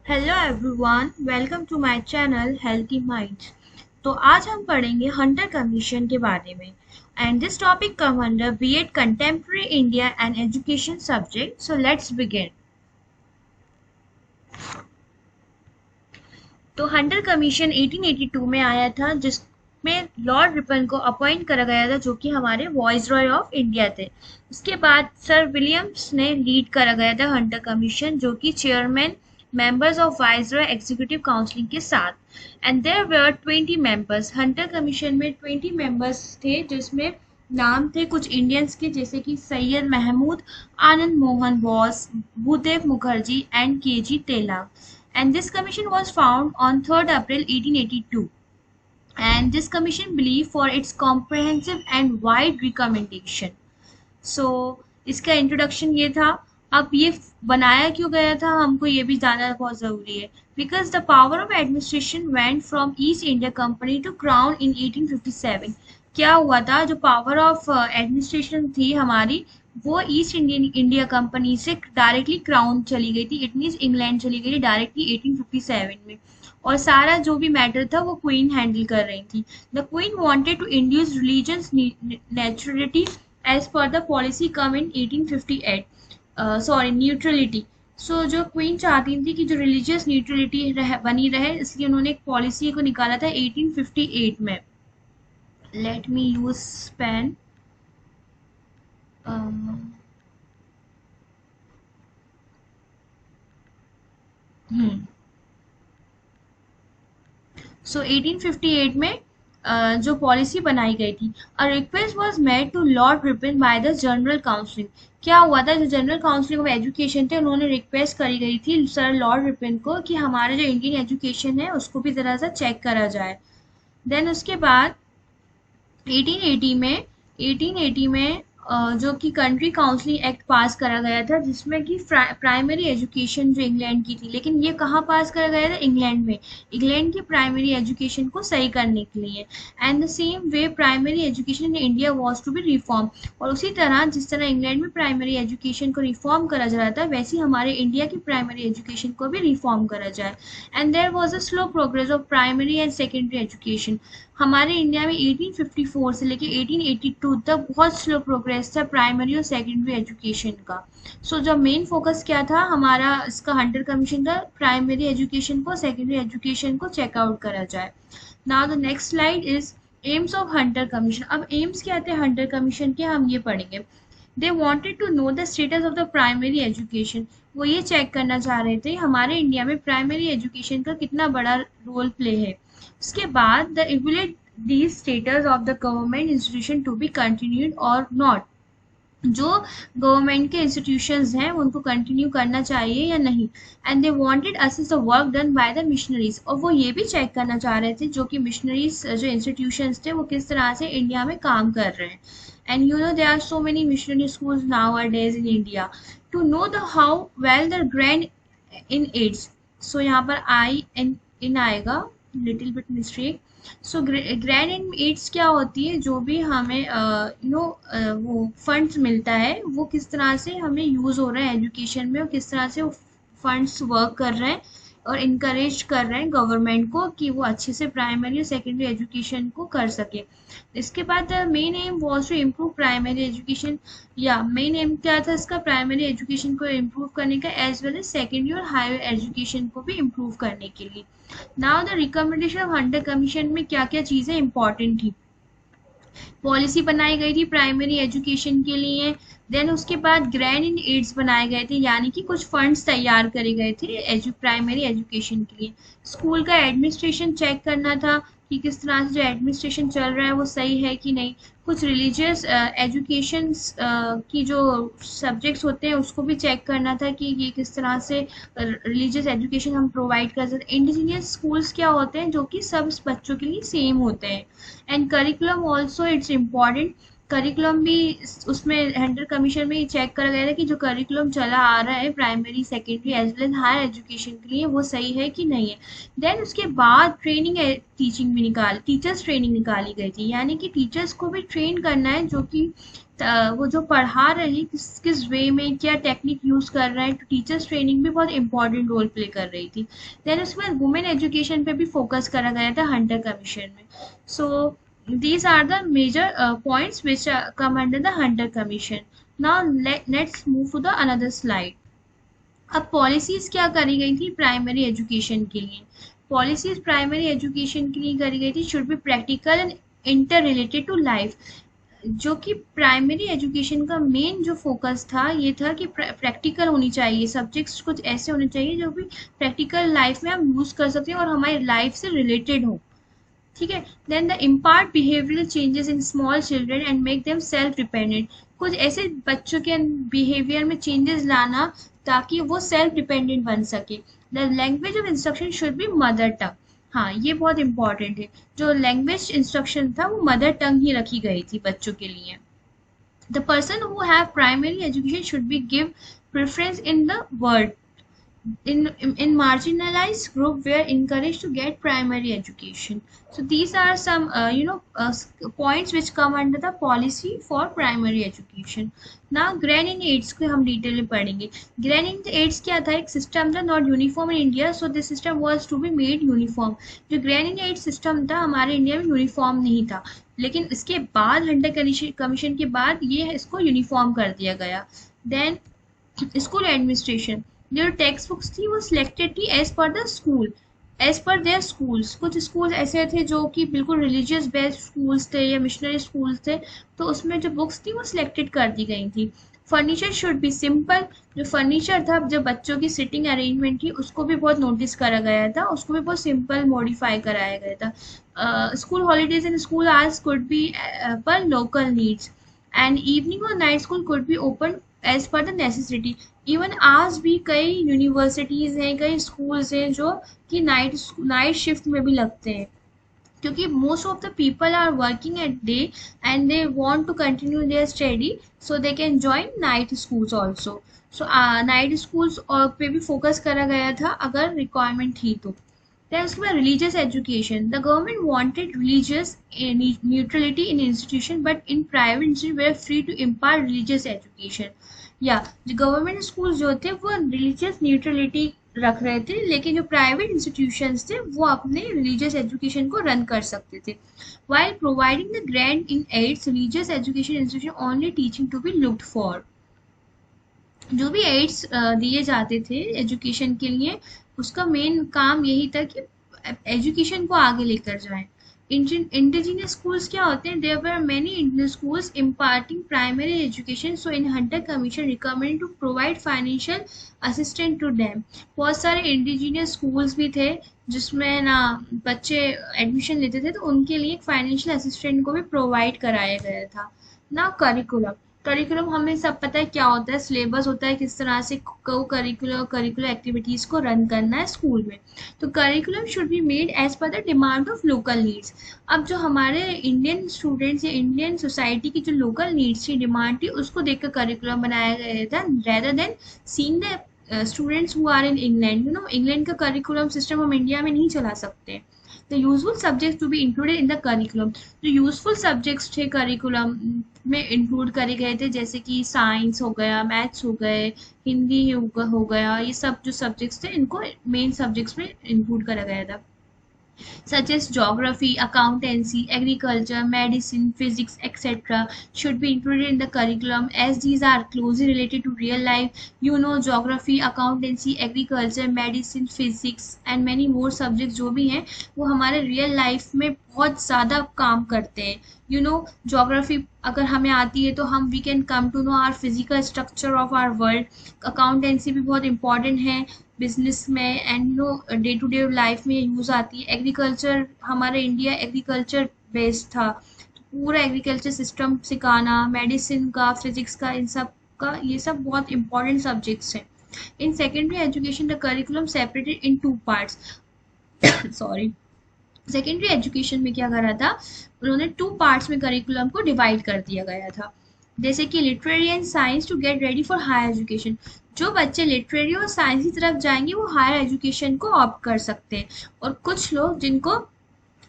Hello everyone, welcome to my channel healthy minds. तो आज हम पढ़ेंगे हंटर कमीशन के बारे में। And this topic come under BEd contemporary India and education subject. So let's begin. तो हंटर कमीशन 1882 में आया था, जिसमें लॉर्ड रिपन को अपॉइंट करा गया था, जो कि हमारे वॉइसरॉय ऑफ इंडिया थे। उसके बाद सर विलियम्स ने लीड करा गया था हंटर कमीशन, जो कि chairman members of viceroy executive council के साथ। And there were 20 members. Hunter commission में 20 मेंबर्स थे, जिसमें नाम थे कुछ इंडियंस के, जैसे कि सैयद महमूद, आनंद मोहन बोस, भूदेव मुखर्जी एंड केजी तेला। And this commission was found on 3rd April 1882. And this commission believed for its comprehensive and wide recommendation. So इसका इंट्रोडक्शन ये था। अब ये बनाया क्यों गया था, हमको ये भी जानना बहुत ज़रूरी है। Because the power of administration went from East India Company to Crown in 1857। क्या हुआ था, जो पावर ऑफ एडमिनिस्ट्रेशन थी हमारी, वो ईस्ट इंडियन इंडिया कंपनी से डायरेक्टली क्राउन चली गई थी। इट मीन्स इंग्लैंड चली गई थी डायरेक्टली 1857 में। और सारा जो भी मैटर था वो क्वीन हैंडल कर रही थी। The queen wanted to induce religious naturality as per the policy come in 1858, neutrality. So जो क्वीन चाहती थी कि जो रिलीजियस न्यूट्रलिटी बनी रहे, इसलिए उन्होंने एक पॉलिसी को निकाला था 1858 में। Let me use pen. So 1858 में जो पॉलिसी बनाई गई थी। A request was made to Lord Ripon by the general council. क्या हुआ था, जो जनरल काउंसिल ऑफ एजुकेशन थे, उन्होंने रिक्वेस्ट करी गई थी सर लॉर्ड रिपन को कि हमारे जो इंडियन एजुकेशन है उसको भी ज़रा सा चेक करा जाए। देन उसके बाद 1880 में जो कि कंट्री काउंसलिंग एक्ट पास करा गया था, जिसमें कि प्राइमरी एजुकेशन जो इंग्लैंड की थी, लेकिन ये कहाँ पास करा गया था, इंग्लैंड में। इंग्लैंड की प्राइमरी एजुकेशन को सही करने के लिए। And the same way primary education in India was to be reform. और उसी तरह जिस तरह इंग्लैंड में प्राइमरी एजुकेशन को रिफॉर्म करा जा रहा था, वैसे हमारे इंडिया की प्राइमरी एजुकेशन को भी रिफॉर्म करा जाए। And there was a slow progress of primary and secondary education. हमारे इंडिया में 1854 से लेके 1882 तक बहुत स्लो प्रोग्रेस था प्राइमरी और सेकेंडरी एजुकेशन का। सो जब मेन फोकस क्या था हमारा, इसका हंटर कमीशन का, प्राइमरी एजुकेशन को, सेकेंडरी एजुकेशन को चेकआउट करा जाए। Now the next slide is aims of Hunter commission. अब एम्स क्या थे हंटर कमीशन के, हम ये पढ़ेंगे। They wanted to know the status of the primary education. वो ये चेक करना चाह रहे थे हमारे इंडिया में प्राइमरी एजुकेशन का कितना बड़ा रोल प्ले है। उसके बाद the evaluate the status of the government institution to be continued और नॉट। जो गवर्नमेंट के इंस्टीट्यूशंस हैं उनको कंटिन्यू करना चाहिए या नहीं। And they wanted assess the work done by the missionaries. और वो ये भी चेक करना चाह रहे थे जो कि मिशनरीज जो इंस्टीट्यूशंस थे वो किस तरह से इंडिया में काम कर रहे हैं। And you know there are so many missionary schools nowadays in India. To know the how well the grant in aids. So यहाँ पर आई एन इन आएगा, little bit mistake. So grant in aids क्या होती है, जो भी हमें वो फंड्स मिलता है वो किस तरह से हमें यूज़ हो रहा है एजुकेशन में, और किस तरह से वो फंड्स वर्क कर रहे हैं और इनकरेज कर रहे हैं गवर्नमेंट को कि वो अच्छे से प्राइमरी और सेकेंडरी एजुकेशन को कर सके। इसके बाद the main aim was to improve primary education. या मेन एम क्या था इसका, प्राइमरी एजुकेशन को इम्प्रूव करने का, एज वेल एज सेकेंडरी और हायर एजुकेशन को भी इम्प्रूव करने के लिए। Now the recommendation of Hunter commission में क्या क्या चीज़ें इंपॉर्टेंट थी। पॉलिसी बनाई गई थी प्राइमरी एजुकेशन के लिए। देन उसके बाद ग्रैंड इन एड्स बनाए गए थे, यानी कि कुछ फंड्स तैयार करे गए थे प्राइमरी एजुकेशन के लिए। स्कूल का एडमिनिस्ट्रेशन चेक करना था कि किस तरह से जो एडमिनिस्ट्रेशन चल रहा है वो सही है कि नहीं। कुछ रिलीजियस एजुकेशन की जो सब्जेक्ट्स होते हैं उसको भी चेक करना था कि ये किस तरह से रिलीजियस एजुकेशन हम प्रोवाइड कर सकते हैं। इंडिजिनियस स्कूल्स क्या होते हैं, जो कि सब बच्चों के लिए सेम होते हैं। And curriculum also it's important. Curriculum भी उसमें हंटर कमीशन में चेक करा गया था कि जो करिकुलम चला आ रहा है primary secondary as well as higher education के लिए वो सही है कि नहीं है। देन उसके बाद ट्रेनिंग टीचिंग भी टीचर्स ट्रेनिंग निकाली गई थी, यानी कि टीचर्स को भी ट्रेन करना है, जो कि वो जो पढ़ा रहे हैं किस किस वे में क्या टेक्निक यूज कर रहे हैं, तो टीचर्स ट्रेनिंग भी बहुत इंपॉर्टेंट रोल प्ले कर रही थी। देन उसके बाद वुमेन एजुकेशन पे भी फोकस करा गया था हंटर कमीशन में। सो these are the major points which come under the Hunter Commission. Now let's move to the another slide. अब पॉलिसीज क्या करी गई थी प्राइमरी एजुकेशन के लिए? पॉलिसीज प्राइमरी एजुकेशन के लिए करी गई थी should be practical and interrelated to life. जो कि प्राइमरी एजुकेशन का मेन जो फोकस था ये था कि प्रैक्टिकल होनी चाहिए, सब्जेक्ट्स कुछ ऐसे होने चाहिए जो भी प्रैक्टिकल लाइफ में हम यूज कर सकते हैं और हमारी लाइफ से रिलेटेड हो। ठीक है। Then the impart behavioural changes in small children and make them self dependent. कुछ ऐसे बच्चों के बिहेवियर में चेंजेस लाना ताकि वो सेल्फ डिपेंडेंट बन सके। The language of instruction should be mother tongue. हाँ, ये बहुत इंपॉर्टेंट है, जो लैंग्वेज इंस्ट्रक्शन था वो मदर टंग ही रखी गई थी बच्चों के लिए। The person who have primary education should be give preference in the world in marginalized group were encouraged to get primary education. So these are some points which come under the policy for primary education. Now grant in aids को हम detail में पढ़ेंगे। Gran in aids क्या था? एक system था not uniform in India, so this system was to be made uniform. जो grant in aids system था हमारे इंडिया में यूनिफॉर्म नहीं था, लेकिन इसके बाद हंटर कमीशन के बाद ये इसको यूनिफॉर्म कर दिया गया। देन स्कूल एडमिनिस्ट्रेशन, जो टेक्स्ट बुक्स थी वो सिलेक्टेड थी as per the school, as per their schools. कुछ स्कूल्स ऐसे थे जो कि बिल्कुल रिलीजियस बेस्ड स्कूल्स थे या मिशनरी स्कूल्स थे, तो उसमें जो बुक्स थी वो सिलेक्टेड कर दी गई थी। Furniture should be simple. जो फर्नीचर था, जो बच्चों की सिटिंग अरेंजमेंट थी, उसको भी बहुत नोटिस करा गया था, उसको भी बहुत सिंपल मॉडिफाई कराया गया था। School holidays and school hours could be per local needs and evening और night school could be open as per the necessity. Even आज भी कई यूनिवर्सिटीज हैं, कई स्कूल्स हैं जो कि नाइट शिफ्ट में भी लगते हैं, क्योंकि most of the people are working at day and they want to continue their study, so they can join night schools also. So night schools पे भी फोकस करा गया था अगर रिक्वायरमेंट थी तो। Then उसके बाद religious education. The government wanted religious neutrality in institution, but in private institutions were free to impart religious education. या जो गवर्नमेंट स्कूल जो थे वो रिलीजियस न्यूट्रलिटी रख रहे थे, लेकिन जो प्राइवेट इंस्टीट्यूशंस थे वो अपने रिलीजियस एजुकेशन को रन कर सकते थे। While providing the grant in aids, religious education institution only teaching to be looked for. जो भी एड्स दिए जाते थे एजुकेशन के लिए, उसका मेन काम यही था कि एजुकेशन को आगे लेकर जाएं। इंडिजिनियस स्कूल्स क्या होते हैं? There were many indigenous schools imparting primary education, so in Hunter commission recommend to provide financial assistant to them. बहुत सारे इंडिजिनियस स्कूल्स भी थे जिसमें ना बच्चे एडमिशन लेते थे, तो उनके लिए फाइनेंशियल असिस्टेंट को भी प्रोवाइड कराया गया था। ना करिकुलम हमें सब पता है क्या होता है, सिलेबस होता है, किस तरह से करिकुलर एक्टिविटीज को रन करना है स्कूल में। तो curriculum should be made as per the demand of local needs. अब जो हमारे इंडियन स्टूडेंट्स या इंडियन सोसाइटी की जो लोकल नीड्स थी, डिमांड थी, उसको देखकर करिकुलम बनाया गया था, rather than seeing the students who are in England. England का करिकुलम सिस्टम हम इंडिया में नहीं चला सकते। The useful subjects to be included in the curriculum. जो यूजफुल सब्जेक्ट्स थे करिकुलम में इंक्लूड करे गए थे, जैसे कि साइंस हो गया, मैथ्स हो गए, हिंदी हो गया, ये सब जो सब्जेक्ट्स थे इनको मेन सब्जेक्ट्स में इंक्लूड करा गया था। such as geography, accountancy, agriculture, medicine, physics, etc. should be included in the curriculum as these are closely related to real life. Geography, accountancy, agriculture, medicine, physics and many more subjects जो भी हैं वो हमारे real life में बहुत ज़्यादा काम करते हैं। geography अगर हमें आती है तो हम we can come to know our physical structure of our world. accountancy भी बहुत important है बिजनेस में and day to day life में यूज आती है। एग्रीकल्चर, हमारा इंडिया एग्रीकल्चर बेस्ड था, तो पूरा एग्रीकल्चर सिस्टम सिखाना, मेडिसिन का, फिजिक्स का, इन सब का, ये सब बहुत इंपॉर्टेंट सब्जेक्ट्स हैं। In secondary education the curriculum separated in 2 parts. Sorry. Secondary education में क्या करा था, उन्होंने 2 पार्ट्स में करिकुलम को डिवाइड कर दिया गया था, जैसे कि literary and science to get ready for higher education. जो बच्चे लिटरेरी और साइंस की तरफ जाएंगे वो हायर एजुकेशन को ऑप्ट कर सकते हैं, और कुछ लोग जिनको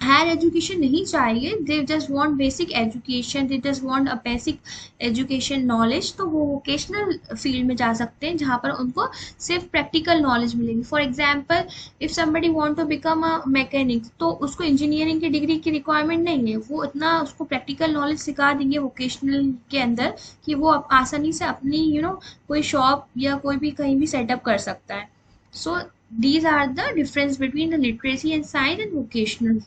हायर एजुकेशन नहीं चाहिए, they just want basic education, they just want a basic education knowledge, तो वो वोकेशनल फील्ड में जा सकते हैं जहाँ पर उनको सिर्फ प्रैक्टिकल नॉलेज मिलेगी। For example, if somebody want to become a mechanic, तो उसको इंजीनियरिंग की डिग्री की रिक्वायरमेंट नहीं है, वो इतना उसको प्रैक्टिकल नॉलेज सिखा देंगे वोकेशनल के अंदर कि वो आसानी से अपनी कोई शॉप या कोई भी कहीं भी सेटअप कर सकता है। सो these are the difference between the literacy and science and vocational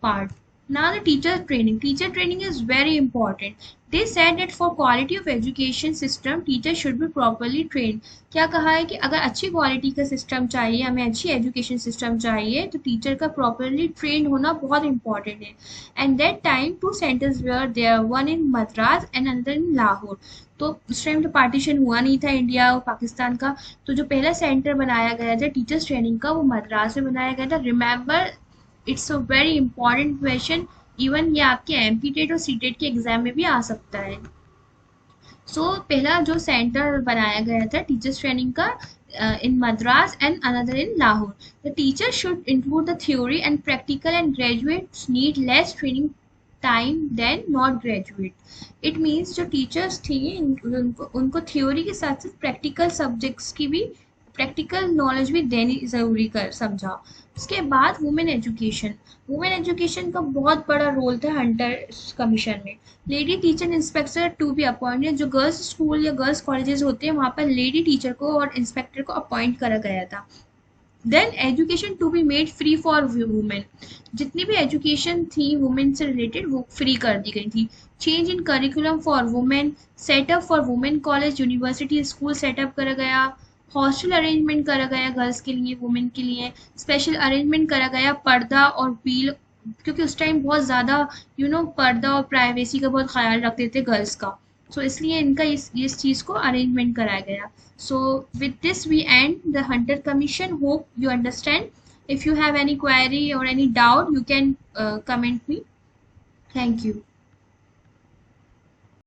part. Now the teacher training. Teacher training is very important. They said that for quality of education system, teacher should be properly trained. क्या कहा है कि अगर अच्छी quality का system चाहिए, हमें अच्छी एजुकेशन सिस्टम चाहिए, तो टीचर का प्रॉपरली ट्रेन होना बहुत इंपॉर्टेंट है। And that time 2 centres were there, one in Madras and another in Lahore. तो उस टाइम तो पार्टीशन हुआ नहीं था इंडिया और पाकिस्तान का, तो जो पहला सेंटर बनाया गया था टीचर्स ट्रेनिंग का वो मद्रास में बनाया गया था। Remember, it's a very important question, even ये आपके एमपी और सीटेट के एग्जाम में भी आ सकता है। पहला जो सेंटर बनाया गया था टीचर्स ट्रेनिंग का in Madras and another in Lahore. The teacher should include the theory and practical, and graduates need less training time than not graduate. It means जो टीचर्स थी उनको थ्योरी के साथ साथ प्रैक्टिकल सब्जेक्ट्स की भी, प्रैक्टिकल नॉलेज भी देनी ज़रूरी कर समझा। उसके बाद वुमेन एजुकेशन। वुमेन एजुकेशन का बहुत बड़ा रोल था हंटर कमीशन में। Lady teacher inspector to be appointed. जो गर्ल्स स्कूल या गर्ल्स कॉलेजेस होते हैं वहाँ पर लेडी टीचर को और इंस्पेक्टर को अपॉइंट करा गया था। Then education to be made free for women. जितनी भी एजुकेशन थी वुमेन से रिलेटेड वो फ्री कर दी गई थी। Change in curriculum for women, setup for women college university school setup करा गया। हॉस्टल अरेंजमेंट करा गया गर्ल्स के लिए, वुमेन के लिए स्पेशल अरेंजमेंट करा गया। पर्दा और व्हील, क्योंकि उस टाइम बहुत ज़्यादा पर्दा और प्राइवेसी का बहुत ख्याल रखते थे गर्ल्स का, सो इसलिए इनका इस चीज़ को अरेंजमेंट कराया गया। So with this we end the Hunter commission. Hope you understand. If you have any query or any doubt you can comment me. Thank you.